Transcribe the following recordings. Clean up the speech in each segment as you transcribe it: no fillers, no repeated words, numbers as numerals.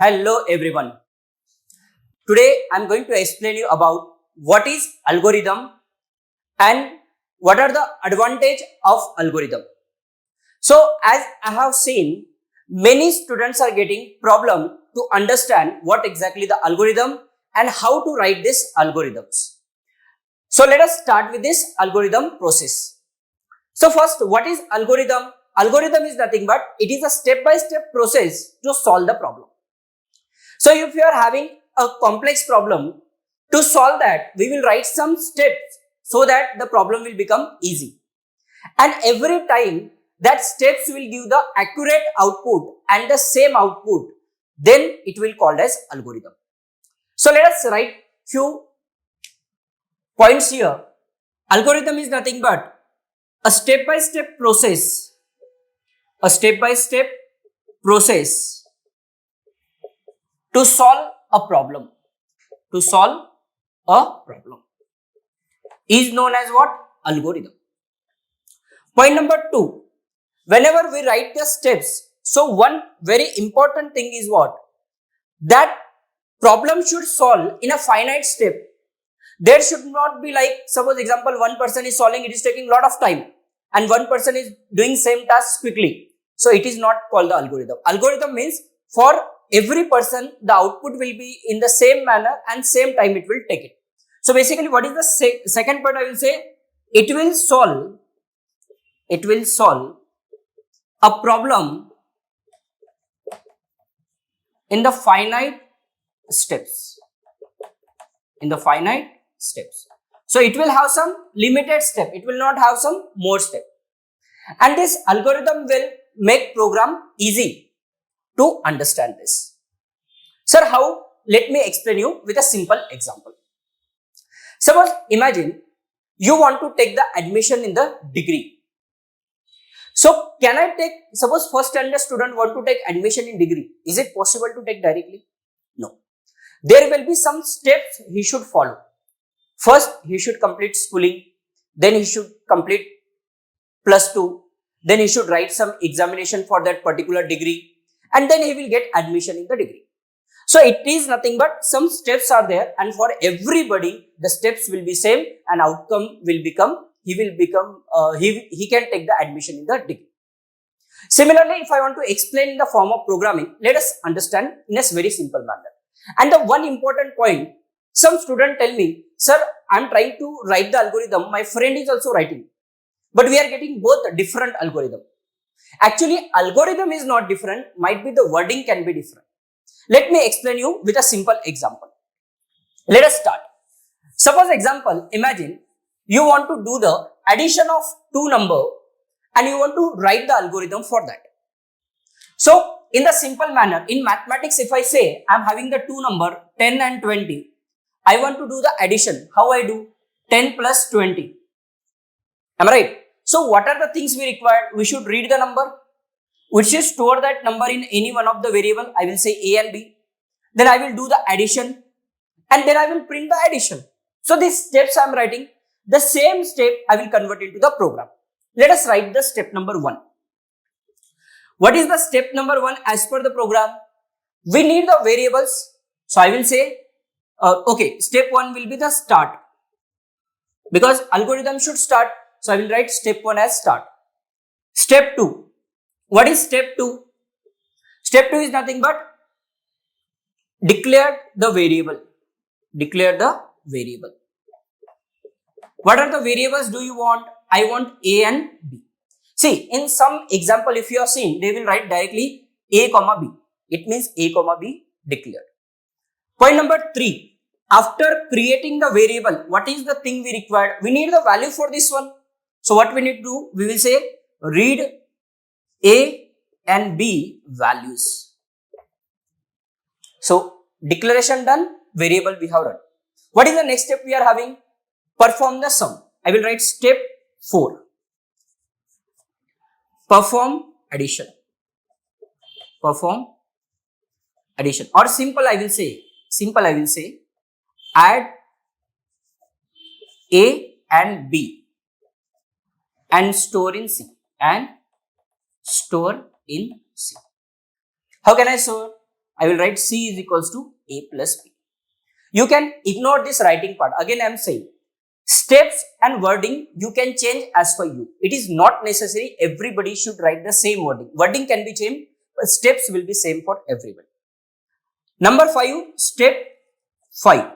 Hello everyone. Today I am going to explain you about what is algorithm and what are the advantage of algorithm. So as I have seen, many students are getting problem to understand what exactly the algorithm and how to write these algorithms. So let us start with this algorithm process. So first, what is algorithm? Algorithm is nothing but it is a step-by-step process to solve the problem. So if you are having a complex problem, to solve that, we will write some steps so that the problem will become easy. And every time that steps will give the accurate output and the same output, then it will called as algorithm. So let us write few points here. Algorithm is nothing but a step-by-step process, to solve a problem, is known as what? Algorithm. Point number 2, whenever we write the steps, so one very important thing is what? That problem should solve in a finite step. There should not be like, suppose example, one person is solving, it is taking lot of time and one person is doing same task quickly. So it is not called the algorithm. Algorithm means for every person, the output will be in the same manner and same time it will take it. So basically, what is the second part I will say? It will solve a problem in the finite steps. So it will have some limited step. It will not have some more step. And this algorithm will make program easy to understand this. Sir, how? Let me explain you with a simple example. Suppose imagine you want to take the admission in the degree. So can I take, suppose first standard student want to take admission in degree. Is it possible to take directly? No. There will be some steps he should follow. First, he should complete schooling. Then he should complete +2. Then he should write some examination for that particular degree. And then he will get admission in the degree. So it is nothing but some steps are there, and for everybody the steps will be same and outcome will become, he can take the admission in the degree. Similarly, if I want to explain in the form of programming, let us understand in a very simple manner. And the one important point, some student tell me, sir, I am trying to write the algorithm, my friend is also writing, but we are getting both different algorithm. Actually, algorithm is not different, might be the wording can be different. Let me explain you with a simple example. Let us start. Suppose example, imagine you want to do the addition of two numbers and you want to write the algorithm for that. So in the simple manner, in mathematics, if I say I am having the two number 10 and 20, I want to do the addition. How I do? 10 plus 20. Am I right? So what are the things we require? We should read the number. We should store that number in any one of the variable. I will say A and B. Then I will do the addition and then I will print the addition. So these steps I am writing. The same step I will convert into the program. Let us write the step number 1. What is the step number 1 as per the program? We need the variables. So I will say, okay, step 1 will be the start. Because algorithm should start. So I will write step 1 as start. Step 2. What is step 2? Step 2 is nothing but declare the variable. What are the variables do you want? I want A and B. See, in some example, if you have seen, they will write directly A, B. It means A, B declared. Point number 3. After creating the variable, what is the thing we require? We need the value for this one. So what we need to do? We will say read A and B values. So declaration done, variable we have run. What is the next step we are having? Perform the sum. I will write step 4. Perform addition. Or simple I will say add A and B and store in C. How can I store? I will write C is equals to A plus B. You can ignore this writing part. Again, I am saying steps and wording you can change as per you. It is not necessary everybody should write the same wording. Wording can be changed, but steps will be same for everybody. Number 5, step 5.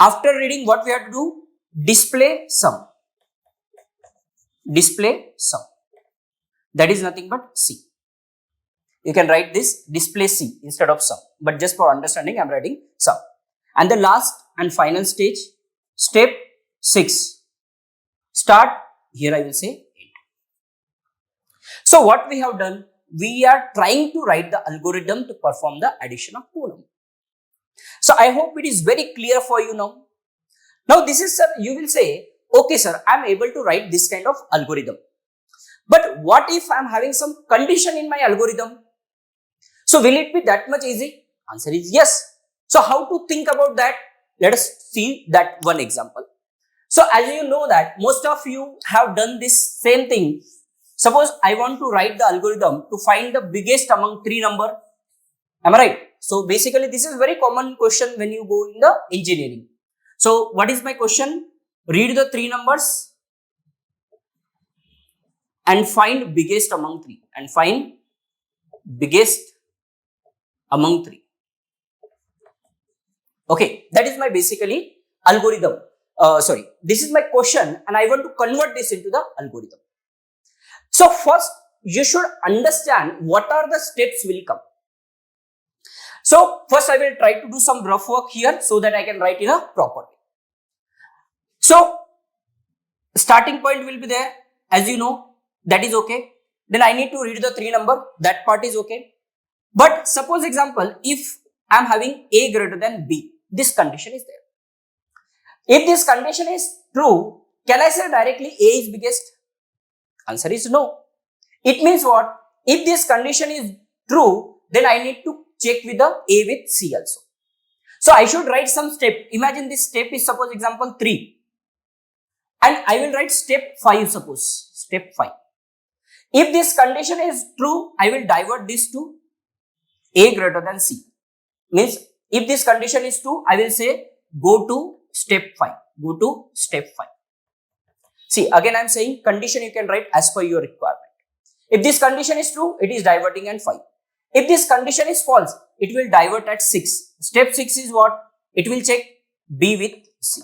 After reading, what we have to do? Display sum. Display sum. That is nothing but C. You can write this display C instead of sum. But just for understanding, I am writing sum. And the last and final stage, step 6. Start, here I will say 8. So what we have done? We are trying to write the algorithm to perform the addition of two numbers. So I hope it is very clear for you now. Now this is, sir, you will say, okay sir, I am able to write this kind of algorithm. But what if I am having some condition in my algorithm? So will it be that much easy? Answer is yes. So how to think about that? Let us see that one example. So as you know that most of you have done this same thing. Suppose I want to write the algorithm to find the biggest among 3 numbers. Am I right? So basically this is very common question when you go in the engineering. So what is my question? Read the 3 numbers and find biggest among 3. And find biggest among 3. Okay, that is my basically algorithm. This is my question and I want to convert this into the algorithm. So first you should understand what are the steps will come. So first I will try to do some rough work here so that I can write in a proper way. So starting point will be there, as you know, that is okay. Then I need to read the 3 number, that part is okay. But suppose example, if I am having A greater than B, this condition is there. If this condition is true, can I say directly A is biggest? Answer is no. It means what? If this condition is true, then I need to check with the A with C also. So I should write some step. Imagine this step is suppose example 3. And I will write step 5 suppose. Step 5. If this condition is true, I will divert this to A greater than C. Means if this condition is true, I will say go to step 5. Go to step 5. See, again I am saying condition you can write as per your requirement. If this condition is true, it is diverting at 5. If this condition is false, it will divert at 6. Step 6 is what? It will check B with C.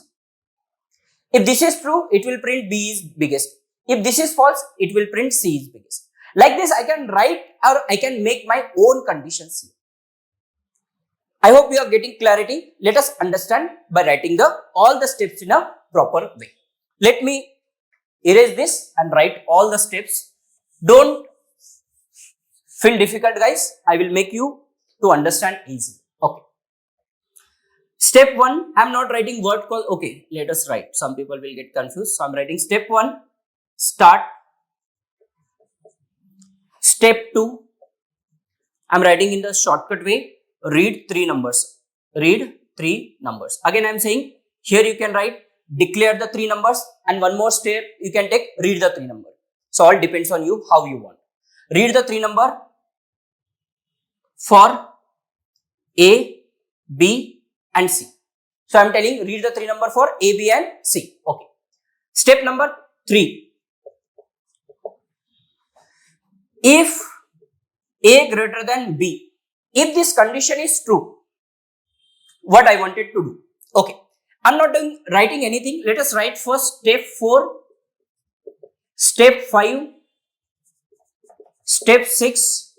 If this is true, it will print B is biggest. If this is false, it will print C is biggest. Like this, I can write or I can make my own conditions here. I hope you are getting clarity. Let us understand by writing all the steps in a proper way. Let me erase this and write all the steps. Don't feel difficult, guys. I will make you to understand easy. Okay. Step 1, I am not writing word call. Okay, let us write. Some people will get confused. So I am writing step 1, start. Step 2, I am writing in the shortcut way, read 3 numbers. Read 3 numbers. Again, I am saying here you can write declare the 3 numbers and one more step you can take read the 3 number. So all depends on you how you want. Read the 3 number for A, B and C. So I am telling read the 3 number for A, B and C. Okay. Step number 3. If A greater than B, if this condition is true, what I wanted to do? Okay. I am not writing anything. Let us write first step 4, step 5, step 6.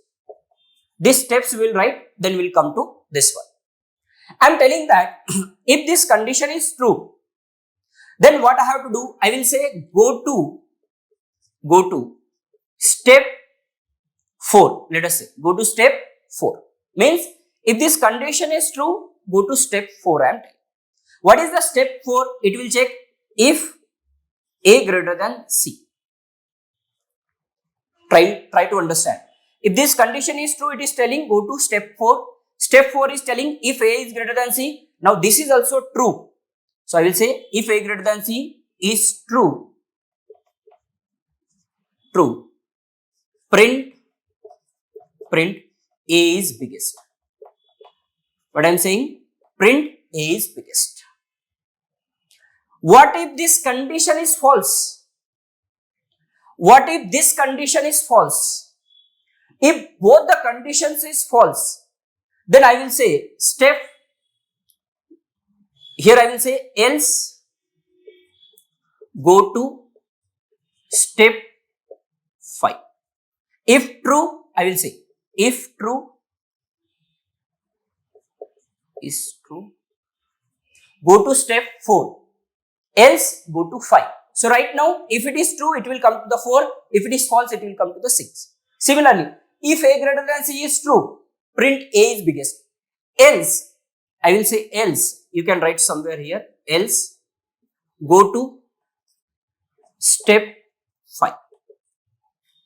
These steps we will write, then we will come to this one. I am telling that if this condition is true, then what I have to do? I will say go to step 4. Let us say go to step 4. Means if this condition is true, go to step 4. I am telling. What is the step 4? It will check if A greater than C. Try to understand. If this condition is true, it is telling go to step 4. Step 4 is telling if A is greater than C. Now this is also true. So I will say if A greater than C is true, print A is biggest. What I am saying? Print A is biggest. What if this condition is false? What if this condition is false? If both the conditions is false, then I will say step, here I will say else go to step 5. If true, I will say if true is true, go to step 4, else go to 5. So right now, if it is true, it will come to the 4. If it is false, it will come to the 6. Similarly, if A greater than C is true, print A is biggest. Else, I will say else, you can write somewhere here, else go to step 5.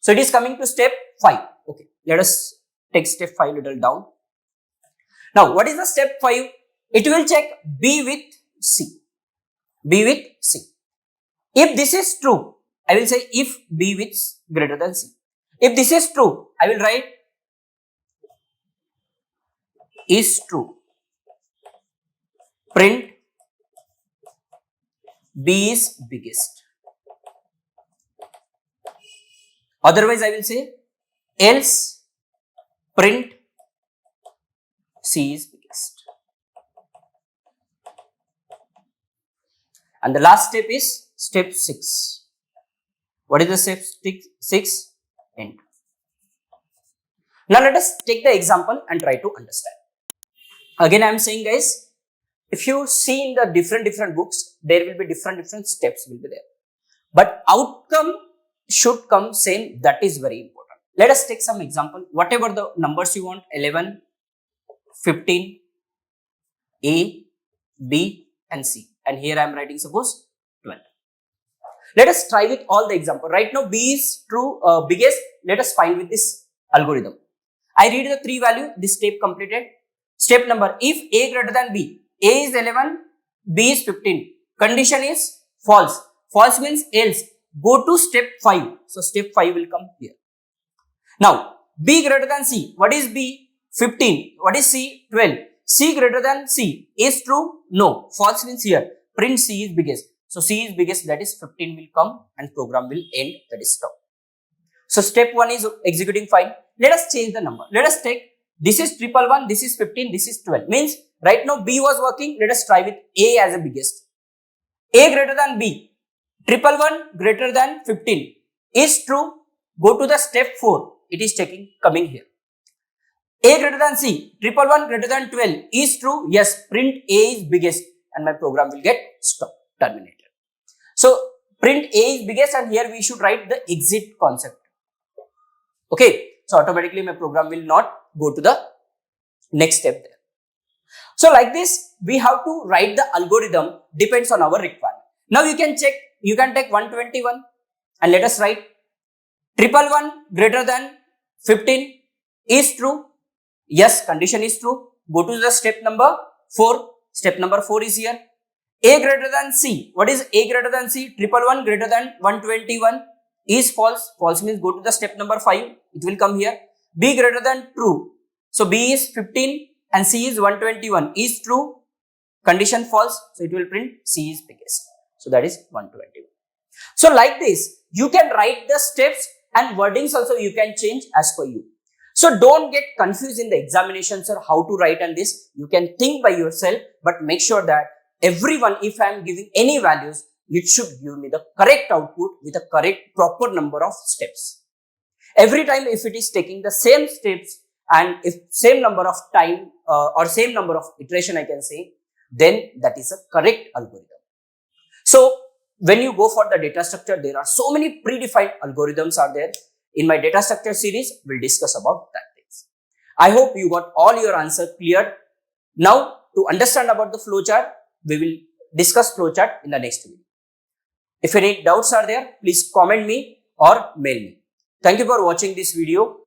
So it is coming to step 5. Okay, let us take step 5 little down. Now, what is the step 5? It will check B with C. B with C. If this is true, I will say if B with greater than C. If this is true, I will write is true. Print B is biggest. Otherwise, I will say else print C is biggest. And the last step is step 6. What is the step 6? End. Now let us take the example and try to understand. Again, I am saying, guys, if you see in the different books, there will be different steps will be there. But outcome should come same. That is very important. Let us take some example. Whatever the numbers you want, 11, 15, A, B and C. And here I am writing suppose 12. Let us try with all the example. Right now B is true, biggest. Let us find with this algorithm. I read the 3 value, this step completed. Step number, if A greater than B, A is 11, B is 15. Condition is false. False means else. Go to step 5. So step 5 will come here. Now B greater than C. What is B? 15. What is C? 12. C greater than C. Is true? No. False means here. Print C is biggest. So C is biggest, that is 15 will come and program will end, that is stop. So step 1 is executing fine. Let us change the number. Let us take, this is 111, this is 15, this is 12. Means right now B was working. Let us try with A as a biggest. A greater than B. 111 greater than 15. Is true. Go to the step 4. It is coming here. A greater than C. 111 greater than 12. Is true. Yes. Print A is biggest and my program will get stopped, terminated. So print A is biggest and here we should write the exit concept. Okay. So automatically my program will not go to the next step there. So like this, we have to write the algorithm depends on our requirement. Now you can check, you can take 121 and let us write 111 greater than 15 is true. Yes, condition is true. Go to the step number 4. Step number 4 is here. A greater than C. What is A greater than C? 111 greater than 121 is false. False means go to the step number 5. It will come here. B greater than true. So B is 15 and C is 121 is true. Condition false. So it will print C is biggest. So that is 121. So like this, you can write the steps and wordings also you can change as per you. So don't get confused in the examinations or how to write on this. You can think by yourself, but make sure that everyone, if I am giving any values, it should give me the correct output with a correct proper number of steps. Every time if it is taking the same steps and if same number of time or same number of iteration I can say, then that is a correct algorithm. So when you go for the data structure, there are so many predefined algorithms are there. In my data structure series, we'll discuss about that things. I hope you got all your answers cleared. Now to understand about the flowchart, we will discuss flowchart in the next video. If any doubts are there, please comment me or mail me. Thank you for watching this video.